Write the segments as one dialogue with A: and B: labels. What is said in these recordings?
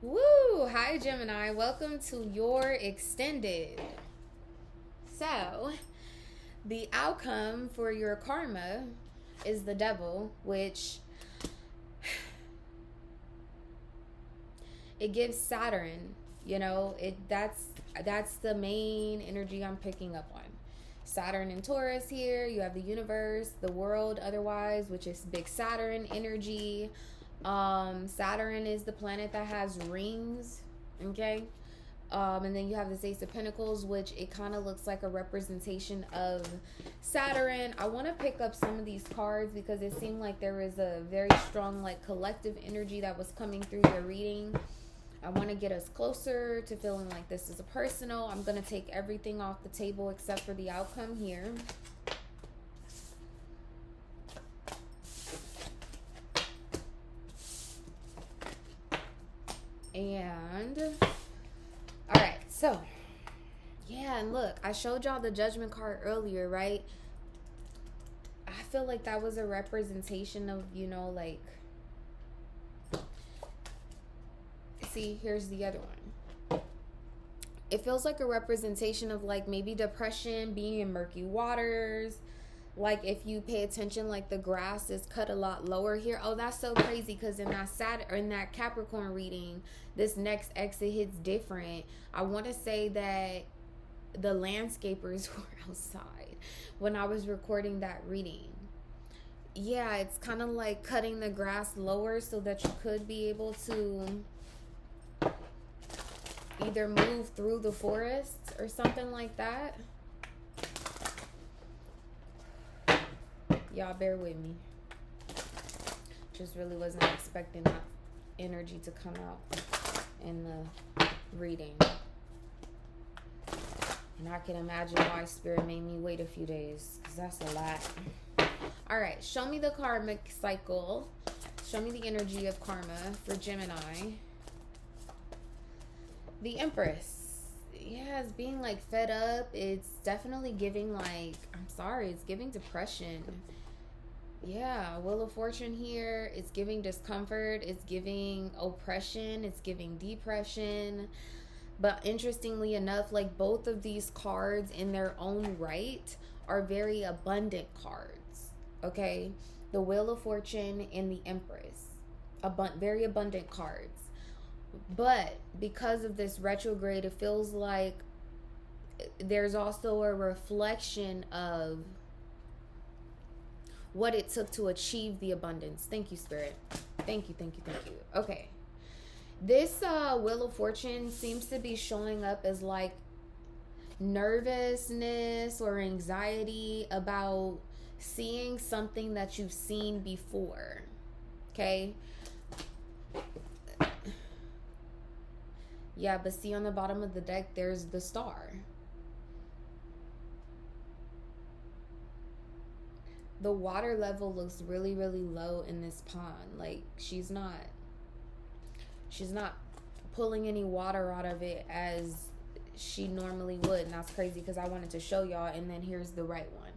A: Woo! Hi, Gemini. Welcome to your extended. So, the outcome for your karma is the devil, which it gives Saturn. That's the main energy I'm picking up on. Saturn and Taurus here. You have the universe, the world, otherwise, which is big Saturn energy. Saturn is the planet that has rings, okay? And then you have this Ace of Pentacles, which it kind of looks like a representation of Saturn. I want to pick up some of these cards because it seemed like there was a very strong, like, collective energy that was coming through your reading. I want to get us closer to feeling like this is a personal. I'm going to take everything off the table except for the outcome here. And all right, so yeah, and look, I showed y'all the Judgment card earlier, right? I feel like that was a representation of, like, see, here's the other one. It feels like a representation of, like, maybe depression, being in murky waters. Like, if you pay attention, like, the grass is cut a lot lower here. Oh, that's so crazy, because in that Capricorn reading, this next exit hits different. I want to say that the landscapers were outside when I was recording that reading. Yeah, it's kind of like cutting the grass lower so that you could be able to either move through the forest or something like that. Y'all bear with me. Just really wasn't expecting that energy to come out in the reading. And I can imagine why Spirit made me wait a few days, because that's a lot. All right, show me the karmic cycle. Show me the energy of karma for Gemini. The Empress. Yeah, it's being, like, fed up. It's definitely giving, like, I'm sorry, it's giving depression. Yeah, Wheel of Fortune here. It's giving discomfort. It's giving oppression. It's giving depression. But interestingly enough, like, both of these cards in their own right are very abundant cards. Okay? The Wheel of Fortune and the Empress. Very abundant cards. But because of this retrograde, it feels like there's also a reflection of what it took to achieve the abundance. Thank you, Spirit. Thank you. Okay. This Wheel of Fortune seems to be showing up as, like, nervousness or anxiety about seeing something that you've seen before. Okay? Yeah, but see, on the bottom of the deck, there's the Star. The water level looks really, really low in this pond. Like, she's not pulling any water out of it as she normally would. And that's crazy because I wanted to show y'all. And then here's the right one.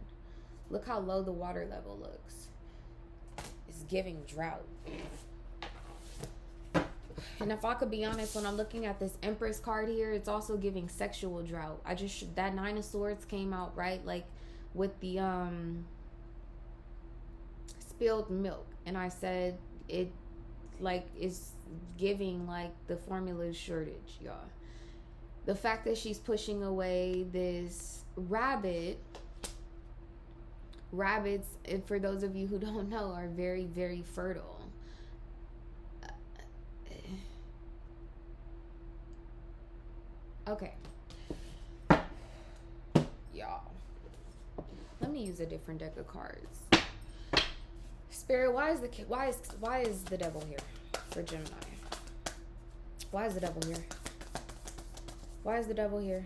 A: Look how low the water level looks. It's giving drought. And if I could be honest, when I'm looking at this Empress card here, it's also giving sexual drought. That Nine of Swords came out, right? Like, with the spilled milk, and I said it, like, is giving, like, the formula shortage, y'all. The fact that she's pushing away this rabbits, for those of you who don't know, are very, very fertile. Okay, y'all, let me use a different deck of cards. Spirit, why is the devil here for Gemini? Why is the devil here? Why is the devil here?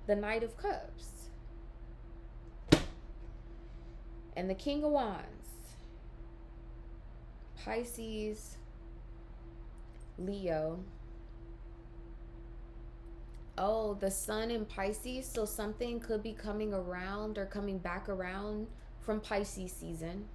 A: The Knight of Cups and the King of Wands. Pisces, Leo. Oh, the Sun in Pisces, so something could be coming around or coming back around from Pisces season.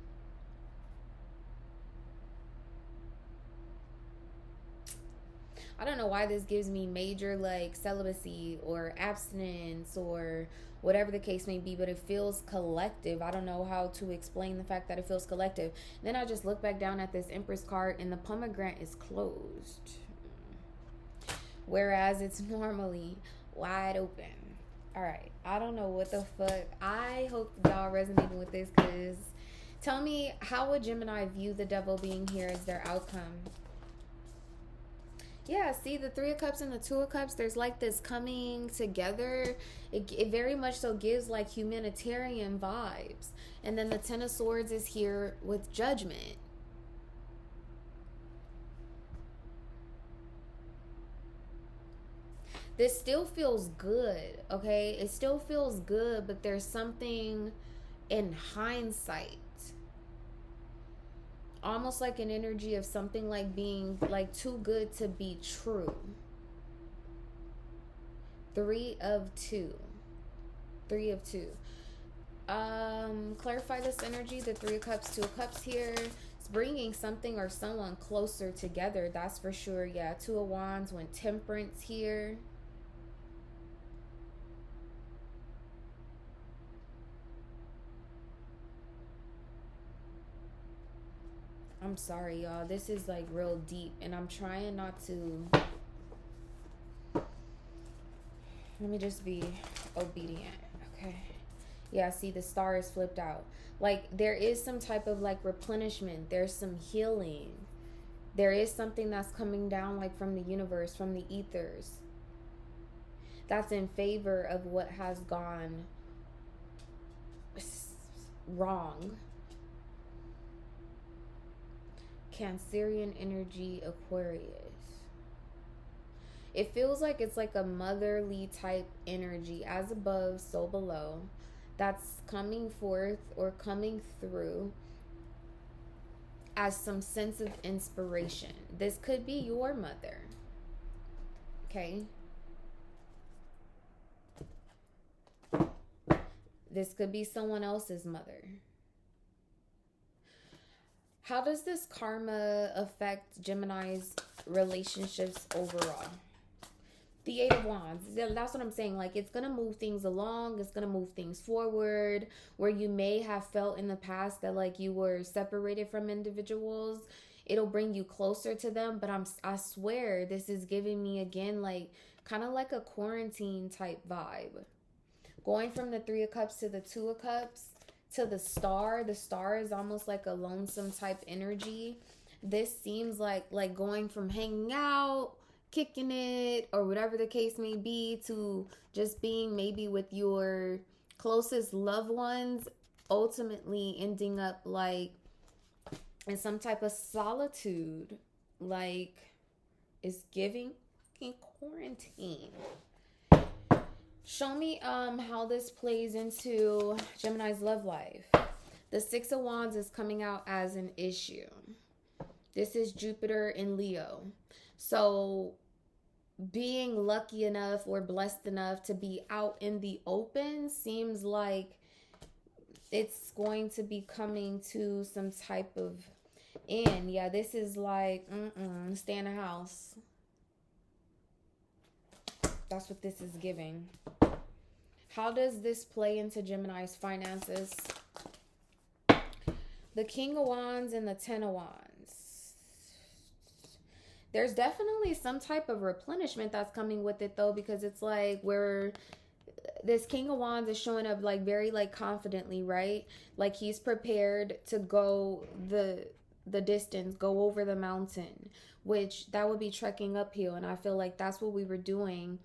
A: I don't know why this gives me major like celibacy or abstinence or whatever the case may be, but it feels collective. I don't know how to explain the fact that it feels collective. Then I just look back down at this Empress card and the pomegranate is closed, whereas it's normally wide open. All right, I don't know what the fuck. I hope y'all resonating with this, because tell me, how would Gemini view the devil being here as their outcome? Yeah, see the Three of Cups and the Two of Cups, there's like this coming together. It very much so gives like humanitarian vibes. And then the Ten of Swords is here with Judgment. This still feels good, okay? It still feels good, but there's something in hindsight, almost like an energy of something like being like too good to be true. Three of two. Clarify this energy. The Three of Cups, Two of Cups here. It's bringing something or someone closer together, that's for sure. Yeah, Two of Wands when Temperance here. I'm sorry, y'all. This is like real deep, and I'm trying not to. Let me just be obedient, okay? Yeah, see, the star is flipped out. Like, there is some type of like replenishment. There's some healing. There is something that's coming down like from the universe, from the ethers, that's in favor of what has gone wrong. Cancerian energy, Aquarius. It feels like it's like a motherly type energy, as above, so below, that's coming forth or coming through as some sense of inspiration. This could be your mother, okay? This could be someone else's mother. How does this karma affect Gemini's relationships overall? The Eight of Wands. That's what I'm saying. Like, it's going to move things along. It's going to move things forward. Where you may have felt in the past that, like, you were separated from individuals, it'll bring you closer to them. But I swear, this is giving me, again, like, kind of like a quarantine type vibe. Going from the Three of Cups to the Two of Cups to the star. The star is almost like a lonesome type energy. This seems like going from hanging out, kicking it, or whatever the case may be, to just being maybe with your closest loved ones, ultimately ending up like in some type of solitude. Like, it's giving quarantine. Show me how this plays into Gemini's love life. The Six of Wands is coming out as an issue. This is Jupiter in Leo. So being lucky enough or blessed enough to be out in the open seems like it's going to be coming to some type of end. Yeah, this is like, stay in the house. That's what this is giving. How does this play into Gemini's finances? The King of Wands and the Ten of Wands. There's definitely some type of replenishment that's coming with it, though, because it's like where this King of Wands is showing up like very like confidently, right? Like he's prepared to go the distance, go over the mountain, which that would be trekking uphill. And I feel like that's what we were doing,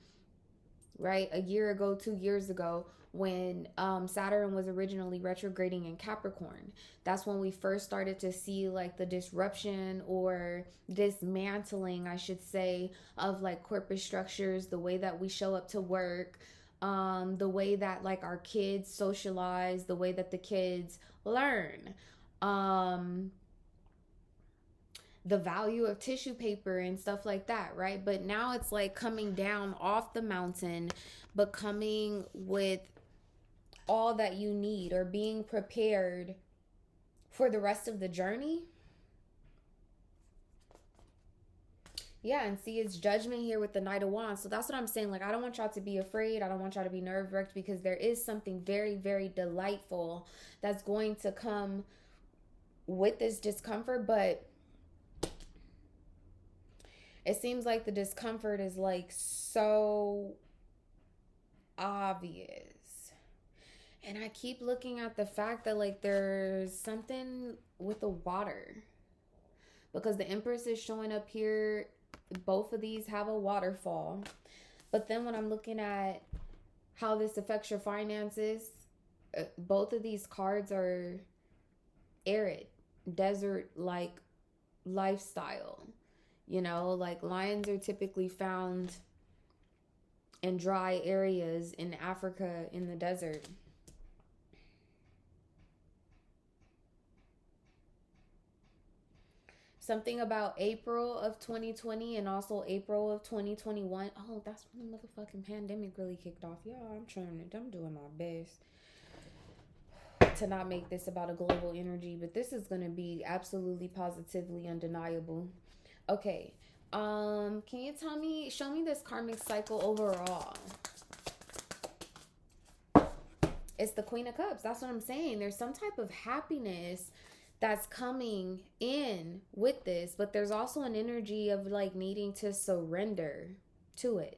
A: right? A year ago, 2 years ago, when Saturn was originally retrograding in Capricorn. That's when we first started to see like the disruption or dismantling, I should say, of like corporate structures, the way that we show up to work, the way that like our kids socialize, the way that the kids learn, the value of tissue paper and stuff like that, right? But now it's like coming down off the mountain, but coming with all that you need, or being prepared for the rest of the journey. Yeah, and see, it's judgment here with the Knight of Wands. So that's what I'm saying. Like, I don't want y'all to be afraid. I don't want y'all to be nerve-wracked, because there is something very, very delightful that's going to come with this discomfort. But it seems like the discomfort is like so obvious. And I keep looking at the fact that like there's something with the water, because the Empress is showing up here. Both of these have a waterfall. But then when I'm looking at how this affects your finances, both of these cards are arid, desert like lifestyle. You know, like lions are typically found in dry areas in Africa, in the desert. Something about April of 2020 and also April of 2021. Oh, that's when the motherfucking pandemic really kicked off. Y'all, I'm doing my best to not make this about a global energy, but this is going to be absolutely positively undeniable. Okay. Can you show me this karmic cycle overall? It's the Queen of Cups. That's what I'm saying. There's some type of happiness that's coming in with this, but there's also an energy of like needing to surrender to it.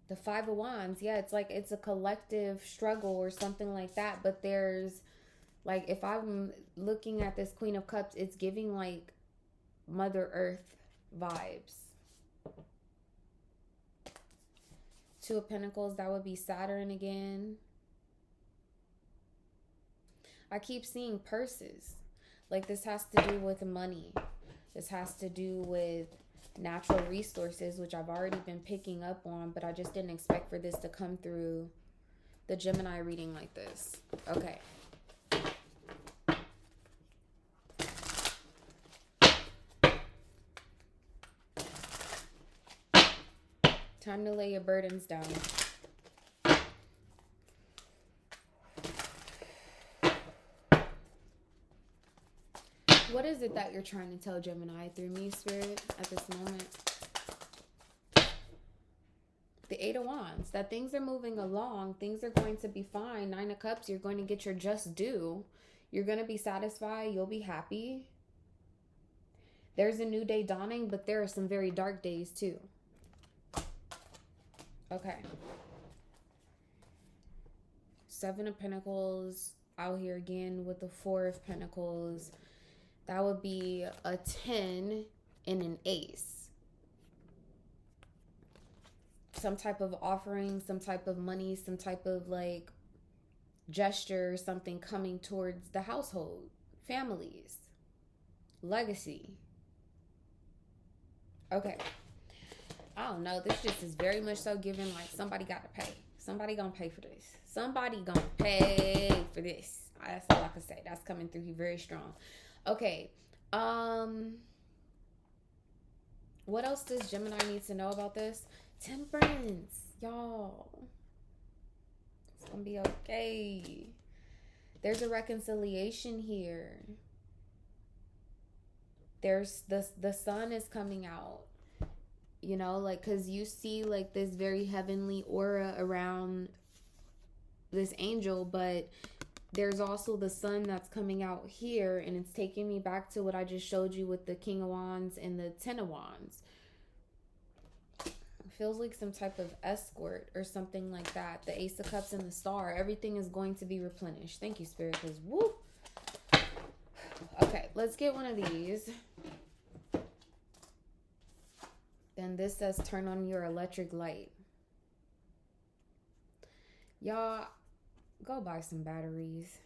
A: The Five of Wands, yeah, it's like it's a collective struggle or something like that, but there's like, if I'm looking at this Queen of Cups, it's giving like Mother Earth vibes. Two of Pentacles, that would be Saturn again. I keep seeing purses. Like, this has to do with money. This has to do with natural resources, which I've already been picking up on, but I just didn't expect for this to come through the Gemini reading like this. Okay. Time to lay your burdens down. What is it that you're trying to tell Gemini through me, Spirit, at this moment? The Eight of Wands. That things are moving along. Things are going to be fine. Nine of Cups. You're going to get your just due. You're going to be satisfied. You'll be happy. There's a new day dawning, but there are some very dark days too. Okay. Seven of Pentacles out here again with the Four of Pentacles. That would be a 10 and an ace. Some type of offering, some type of money, some type of like gesture, something coming towards the household, families, legacy. Okay. I don't know. This just is very much so given like somebody got to pay. Somebody gonna pay for this. Somebody gonna pay for this. That's all I can say. That's coming through here very strong. Okay. What else does Gemini need to know about this? Temperance, y'all. It's gonna be okay. There's a reconciliation here. There's the sun is coming out. You know, like, because you see like this very heavenly aura around this angel, but there's also the sun that's coming out here, and it's taking me back to what I just showed you with the King of Wands and the Ten of Wands. It feels like some type of escort or something like that. The Ace of Cups and the Star. Everything is going to be replenished. Thank you, Spirit, because woo. Okay, let's get one of these. Then this says turn on your electric light. Y'all, go buy some batteries.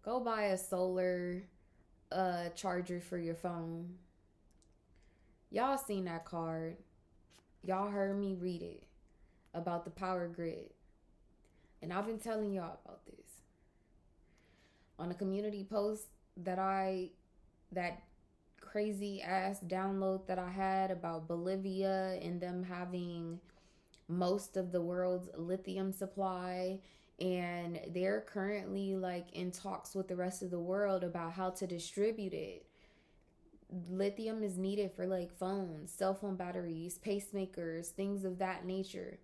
A: Go buy a solar charger for your phone. Y'all seen that card. Y'all heard me read it about the power grid. And I've been telling y'all about this. On a community post that crazy ass download that I had about Bolivia and them having most of the world's lithium supply and they're currently like in talks with the rest of the world about how to distribute it. Lithium is needed for like phones, cell phone batteries, pacemakers, things of that nature.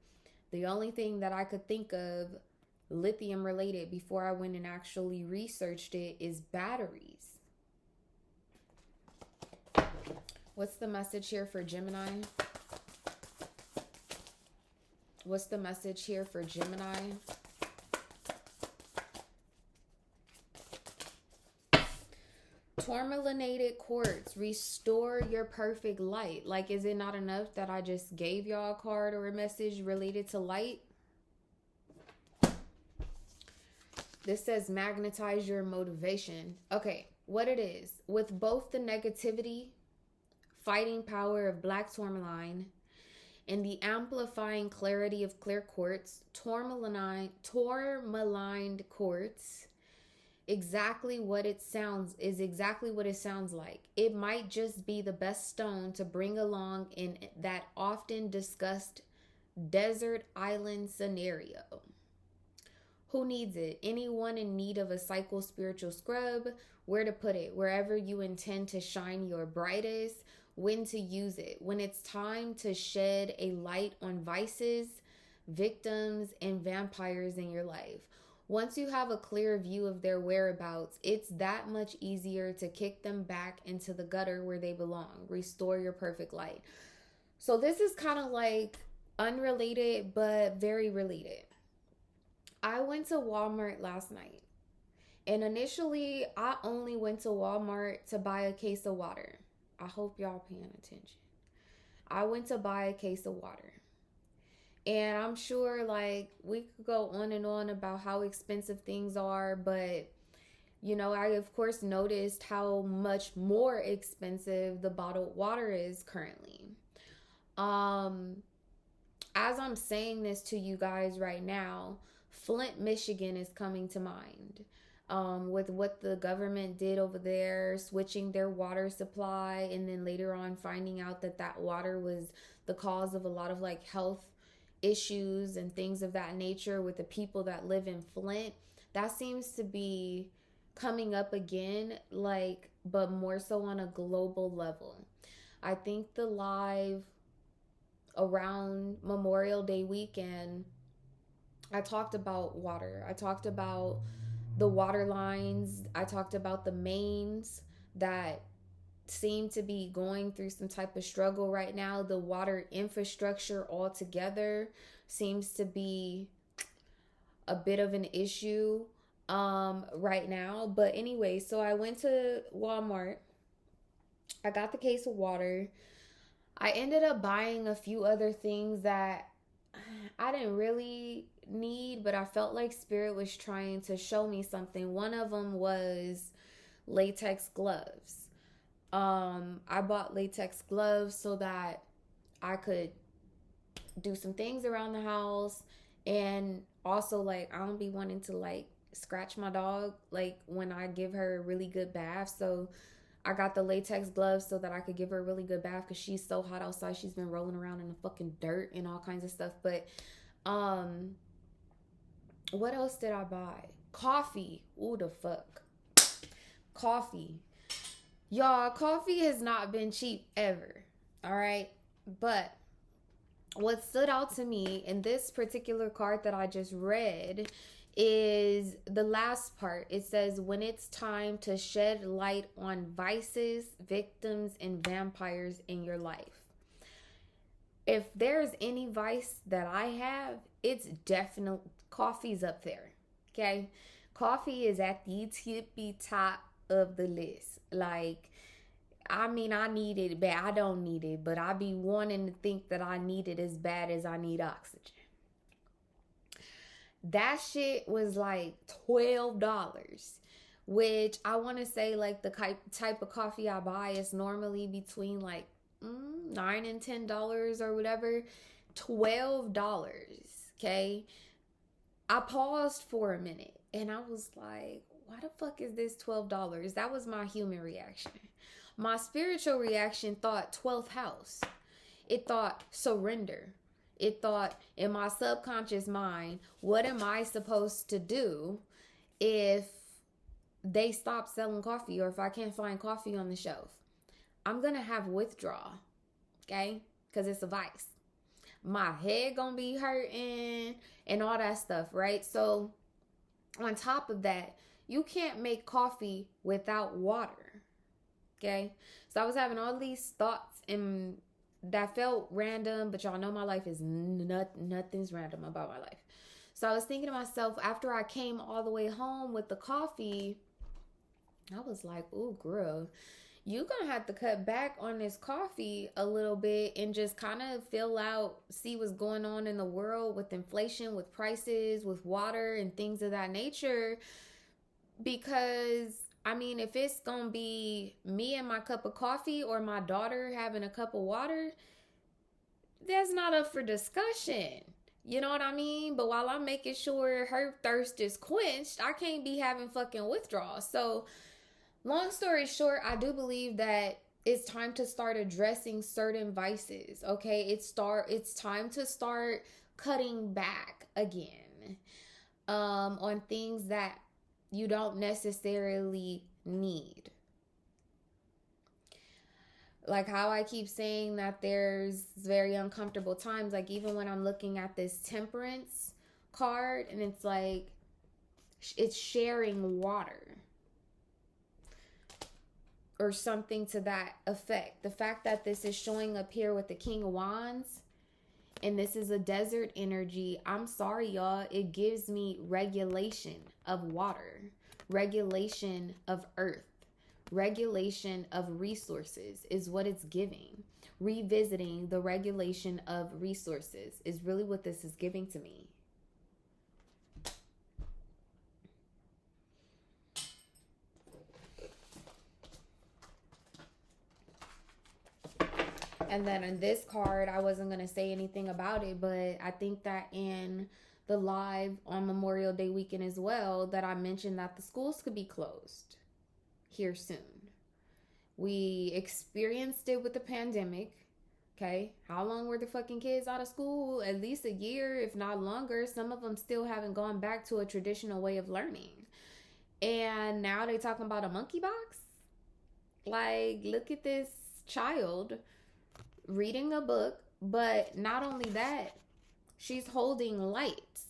A: The only thing that I could think of lithium related before I went and actually researched it is batteries. What's the message here for Gemini? What's the message here for Gemini? Tourmalinated quartz, restore your perfect light. Like, is it not enough that I just gave y'all a card or a message related to light? This says magnetize your motivation. Okay, what it is, with both the negativity, fighting power of black tourmaline, and the amplifying clarity of clear quartz, tourmalined quartz, exactly what it sounds like. It might just be the best stone to bring along in that often discussed desert island scenario. Who needs it? Anyone in need of a cycle spiritual scrub? Where to put it? Wherever you intend to shine your brightest. When to use it? When it's time to shed a light on vices, victims, and vampires in your life. Once you have a clear view of their whereabouts, it's that much easier to kick them back into the gutter where they belong. Restore your perfect light. So this is kind of like unrelated, but very related. I went to Walmart last night. And initially, I only went to Walmart to buy a case of water. I hope y'all paying attention. I went to buy a case of water. And I'm sure like we could go on and on about how expensive things are, but you know, I of course noticed how much more expensive the bottled water is currently. As I'm saying this to you guys right now, Flint, Michigan is coming to mind. With what the government did over there, switching their water supply, and then later on finding out that that water was the cause of a lot of like health issues and things of that nature with the people that live in Flint. That seems to be coming up again, like, but more so on a global level. I think the live around Memorial Day weekend, I talked about water. I talked about the water lines. I talked about the mains that seem to be going through some type of struggle right now. The water infrastructure altogether seems to be a bit of an issue right now. But anyway, so I went to Walmart. I got the case of water. I ended up buying a few other things that I didn't really need, but I felt like Spirit was trying to show me something. One of them was latex gloves. I bought latex gloves so that I could do some things around the house, and also like I don't be wanting to like scratch my dog like when I give her a really good bath. So I got the latex gloves so that I could give her a really good bath because she's so hot outside. She's been rolling around in the fucking dirt and all kinds of stuff. But what else did I buy? Coffee. Ooh, the fuck. Coffee. Y'all, coffee has not been cheap ever. All right. But what stood out to me in this particular card that I just read is the last part. It says, when it's time to shed light on vices, victims, and vampires in your life. If there's any vice that I have, it's definitely coffee's up there. Okay. Coffee is at the tippy top of the list. Like, I mean, I need it, but I don't need it, but I be wanting to think that I need it as bad as I need oxygen. That shit was like $12, which I want to say like the type of coffee I buy is normally between like $9 and $10 or whatever. $12. Okay. I paused for a minute and I was like, why the fuck is this $12? That was my human reaction. My spiritual reaction thought 12th house. It thought surrender. It thought in my subconscious mind, what am I supposed to do if they stop selling coffee or if I can't find coffee on the shelf? I'm going to have withdrawal, okay? Because it's a vice. My head going to be hurting and all that stuff, right? So on top of that, you can't make coffee without water, okay? So I was having all these thoughts and that felt random, but y'all know my life is nothing's random about my life. So I was thinking to myself, after I came all the way home with the coffee, I was like, ooh, girl, you're going to have to cut back on this coffee a little bit and just kind of feel out, see what's going on in the world with inflation, with prices, with water and things of that nature. Because, I mean, if it's going to be me and my cup of coffee or my daughter having a cup of water, that's not up for discussion. You know what I mean? But while I'm making sure her thirst is quenched, I can't be having fucking withdrawal. So, long story short, I do believe that it's time to start addressing certain vices, okay? It's time to start cutting back again on things that you don't necessarily need. Like how I keep saying that there's very uncomfortable times, like even when I'm looking at this temperance card and it's like, it's sharing water or something to that effect. The fact that this is showing up here with the King of Wands and this is a desert energy, I'm sorry, y'all, it gives me regulation of water, regulation of earth, regulation of resources is what it's giving. Revisiting the regulation of resources is really what this is giving to me. And then in this card, I wasn't going to say anything about it, but I think that in the live on Memorial Day weekend as well, that I mentioned that the schools could be closed here soon. We experienced it with the pandemic, okay? How long were the fucking kids out of school? At least a year, if not longer. Some of them still haven't gone back to a traditional way of learning. And now they talking about a monkey box? Like, look at this child reading a book, but not only that, she's holding lights.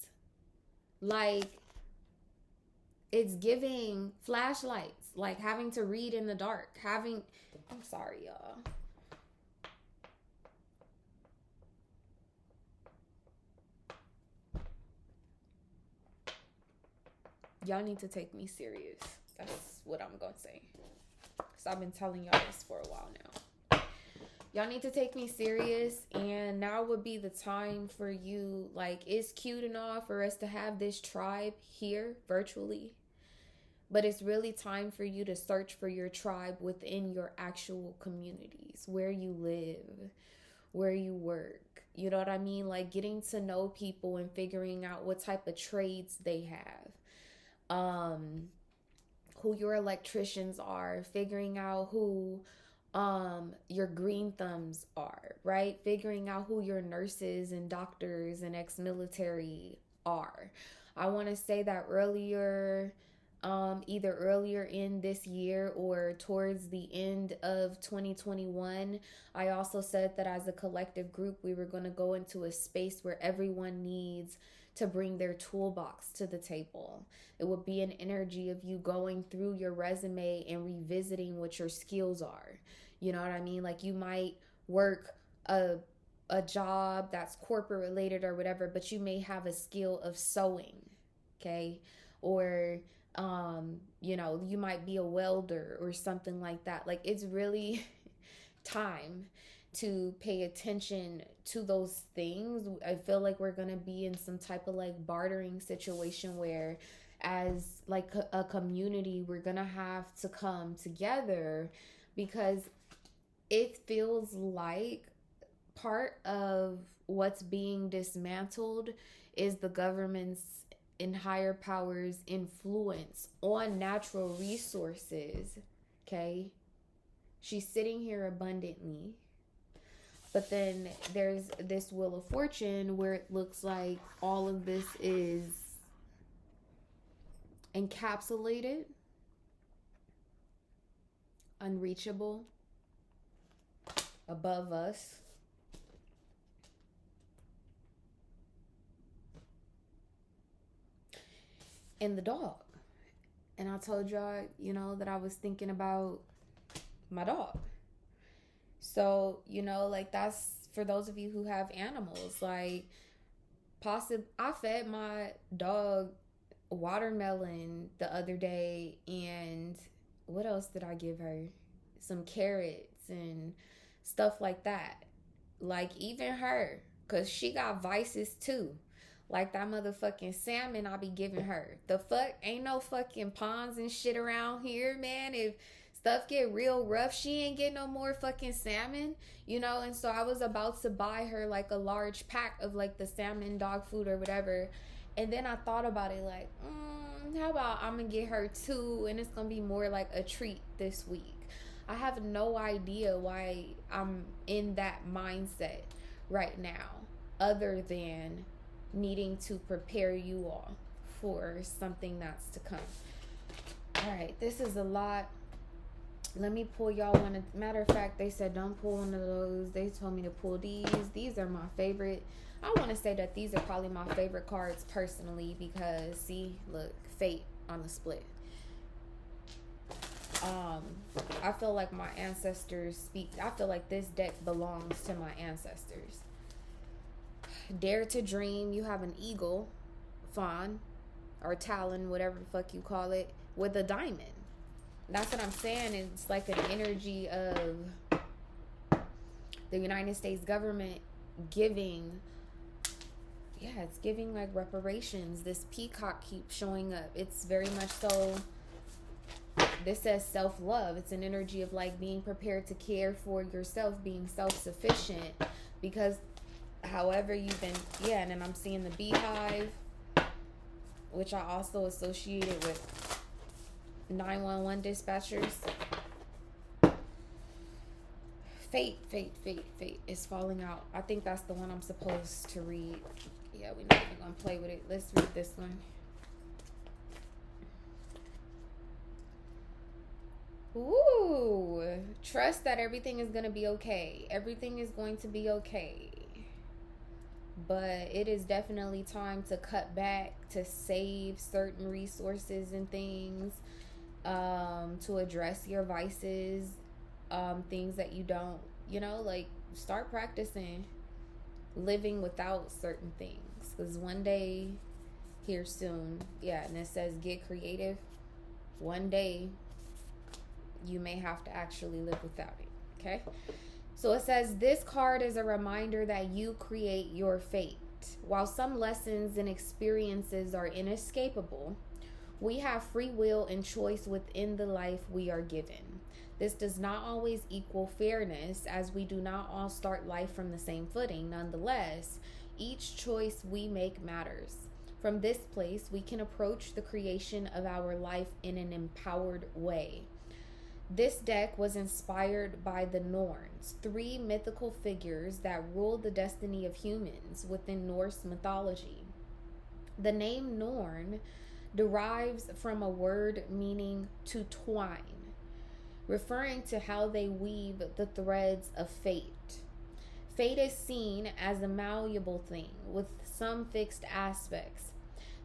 A: Like, it's giving flashlights, like having to read in the dark, I'm sorry, y'all. Y'all need to take me serious. That's what I'm gonna say. Because I've been telling y'all this for a while now. Y'all need to take me serious, and now would be the time for you. Like, it's cute and all for us to have this tribe here virtually, but it's really time for you to search for your tribe within your actual communities, where you live, where you work. You know what I mean? Like, getting to know people and figuring out what type of trades they have, who your electricians are, figuring out who your green thumbs are, right? Figuring out who your nurses and doctors and ex-military are. I want to say that earlier, either earlier in this year or towards the end of 2021, I also said that as a collective group, we were going to go into a space where everyone needs to bring their toolbox to the table. It would be an energy of you going through your resume and revisiting what your skills are. You know what I mean? Like, you might work a job that's corporate related or whatever, but you may have a skill of sewing, okay? Or, you might be a welder or something like that. Like, it's really time to pay attention to those things. I feel like we're going to be in some type of like bartering situation where as like a community, we're going to have to come together, because it feels like part of what's being dismantled is the government's and higher powers' influence on natural resources, okay? She's sitting here abundantly, But then there's this Wheel of Fortune where it looks like all of this is encapsulated, unreachable, above us. And the dog. And I told y'all, you know, that I was thinking about my dog. So, you know, like, that's for those of you who have animals. Like, I fed my dog watermelon the other day, and what else did I give her? Some carrots and stuff like that. Like, even her, because she got vices too. Like that motherfucking salmon I be giving her. The fuck? Ain't no fucking ponds and shit around here, man. If stuff get real rough, she ain't get no more fucking salmon, you know? And so I was about to buy her like a large pack of like the salmon dog food or whatever. And then I thought about it like, how about I'm gonna get her two, and it's gonna be more like a treat this week. I have no idea why I'm in that mindset right now, other than needing to prepare you all for something that's to come. All right, this is a lot. Let me pull y'all one. Matter of fact, they said don't pull one of those. They told me to pull these. These are my favorite. I want to say that these are probably my favorite cards personally, because see, look, fate on the split. I feel like my ancestors speak. I feel like this deck belongs to my ancestors. Dare to dream. You have an eagle, fawn, or talon, whatever the fuck you call it, with a diamond. That's what I'm saying. It's like an energy of the United States government giving. Yeah, it's giving like reparations. This peacock keeps showing up. It's very much so. This says self-love. It's an energy of like being prepared to care for yourself, being self-sufficient, because however you've been, yeah. And then I'm seeing the beehive, which I also associated with 911 dispatchers. Fate is falling out. I think that's the one I'm supposed to read. Yeah, we're not even gonna play with it. Let's read this one. Ooh, trust that everything is gonna be okay. Everything is going to be okay. But it is definitely time to cut back, to save certain resources and things, to address your vices, things that you don't, you know, like start practicing living without certain things. Because one day, here soon, yeah, and it says get creative. One day, you may have to actually live without it, okay? So it says, this card is a reminder that you create your fate. While some lessons and experiences are inescapable, we have free will and choice within the life we are given. This does not always equal fairness, as we do not all start life from the same footing. Nonetheless, each choice we make matters. From this place, we can approach the creation of our life in an empowered way. This deck was inspired by the Norns, 3 mythical figures that ruled the destiny of humans within Norse mythology. The name Norn derives from a word meaning to twine, referring to how they weave the threads of fate. Fate is seen as a malleable thing with some fixed aspects.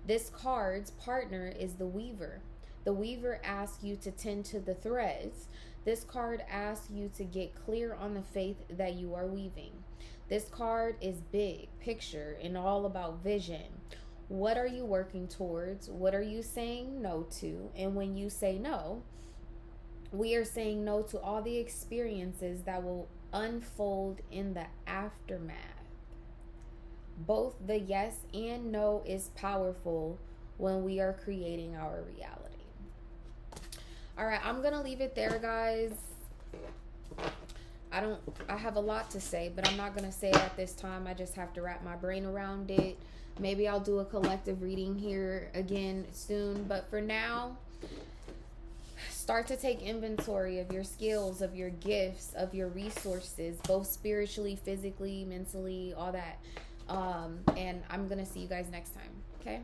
A: This card's partner is the weaver. The weaver asks you to tend to the threads. This card asks you to get clear on the faith that you are weaving. This card is big picture and all about vision. What are you working towards? What are you saying no to? And when you say no, we are saying no to all the experiences that will unfold in the aftermath. Both the yes and no is powerful when we are creating our reality. All right, I'm gonna leave it there, guys. I have a lot to say, but I'm not gonna say it at this time. I just have to wrap my brain around it. Maybe I'll do a collective reading here again soon, but for now, Start to take inventory of your skills, of your gifts, of your resources, both spiritually, physically, mentally, all that. And I'm going to see you guys next time. Okay?